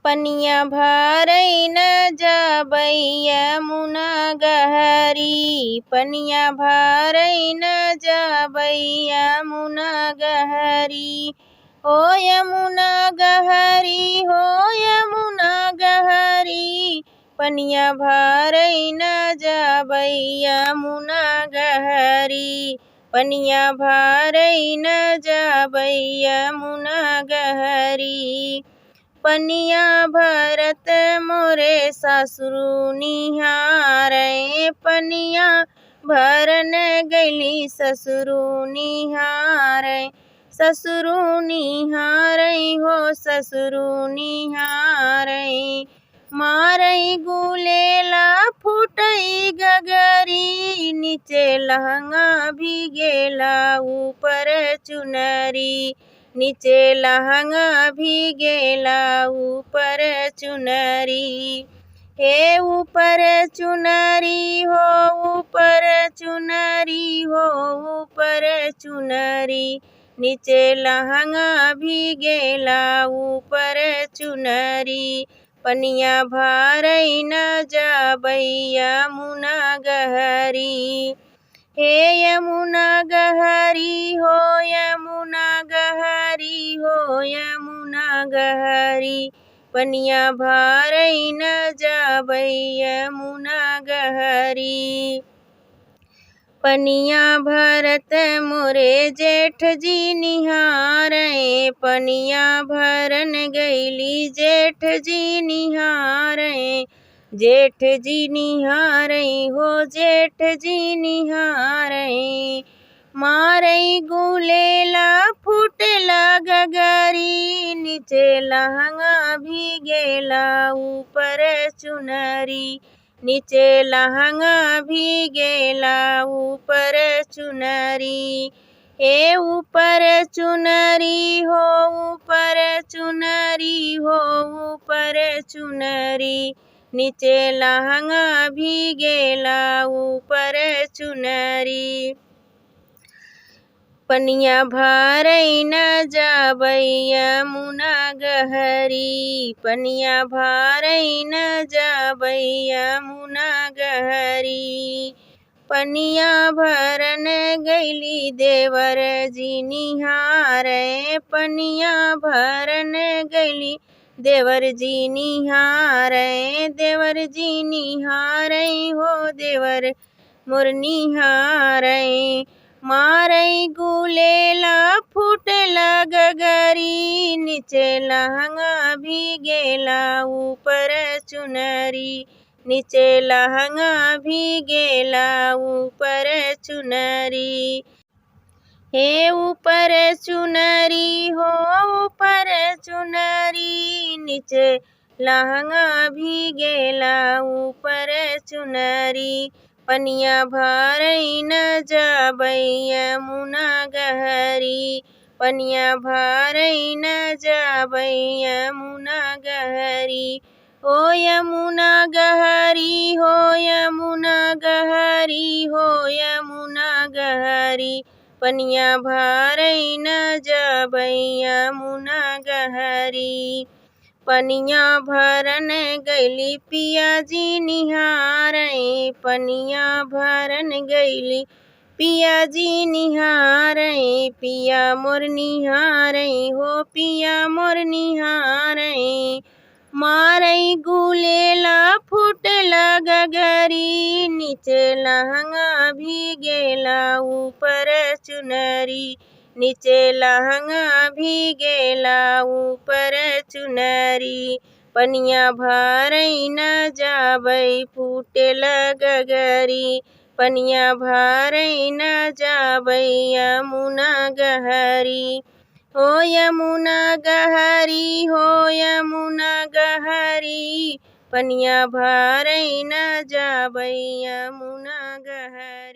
पनिया भरई न जाबै यमुना गहरी। पनिया भरई न जाबै यमुना गहरी। हो यमुना गहरी हो यमुना गहरी। पनिया भरई न जाबै यमुना गहरी। पनिया भरई न जाबै यमुना गहरी। पनिया भरत मोरे सासुरु निहारै। पनिया भरन गैली ससुरु निहारै। ससुरु निहारै हो ससुरु निहारै। मारै गुलेला फुटई गगरी। नीचे लहंगा भिगेला ऊपर चुनरी। नीचे लहंगा भिगेला ऊपर चुनरी। हे ऊपर चुनरी हो ऊपर चुनरी हो ऊपर चुनरी। नीचे लहंगा भिगेला ऊपर चुनरी। पनिया भरई न जाबै यमुना गहरी। हे यमुना गहरी हो यमुना गहरी हो यमुना गहरी। पनिया भरई न जाबै यमुना गहरी। पनिया भरत मोरे जेठ जी निहारै। पनिया भरन गैली जेठ जी निहारै। जेठ जी निहारै हो जेठ जी निहारै। मारै गुलेला फुटला गगरी। नीचे लहंगा भिगेला ऊपर चुनरी। नीचे लहंगा भिगेला ऊपर चुनरी। हे ऊपर चुनरी हो ऊपर चुनरी हो ऊपर चुनरी। नीचे लहंगा भिगेला ऊपर चुनरी। पनिया भरई न जाबै यमुना गहरी। पनिया भरई न जाबै यमुना गहरी। पनिया भरन गैली देवर जी निहारै। पनिया भरन गैली देवर जी निहारै। देवर जी निहारै हो देवर मोर निहारै। मारै गुलेला फुटला गगरी। नीचे लहंगा भिगेला ऊपर चुनरी। नीचे लहंगा भिगेला ऊपर चुनरी। हे ऊपर चुनरी हो ऊपर चुनरी। नीचे लहंगा भिगेला ऊपर चुनरी। पनिया भरई न जाबै यमुना गहरी। पनिया भरई न जाबै यमुना गहरी। हो यमुना गहरी हो यमुना गहरी हो यमुना गहरी। पनिया भरई न जाबै यमुना गहरी। पनिया भरन गैली पिया जी निहारै। पनिया भरन गैली पिया जी निहारै। पिया मोर निहारै हो पिया मोर निहारै। मारै गुलेला फुटला गगरी। नीचे लहंगा भिगेला ऊपर चुनरी। नीचे लहंगा भिगेला ऊपर चुनरी। पनिया भरई न जाबै फुटला गगरी। पनिया भरई न जाबै यमुना गहरी। हो यमुना गहरी हो यमुना गहरी। पनिया भरई न जाबै यमुना गहरी।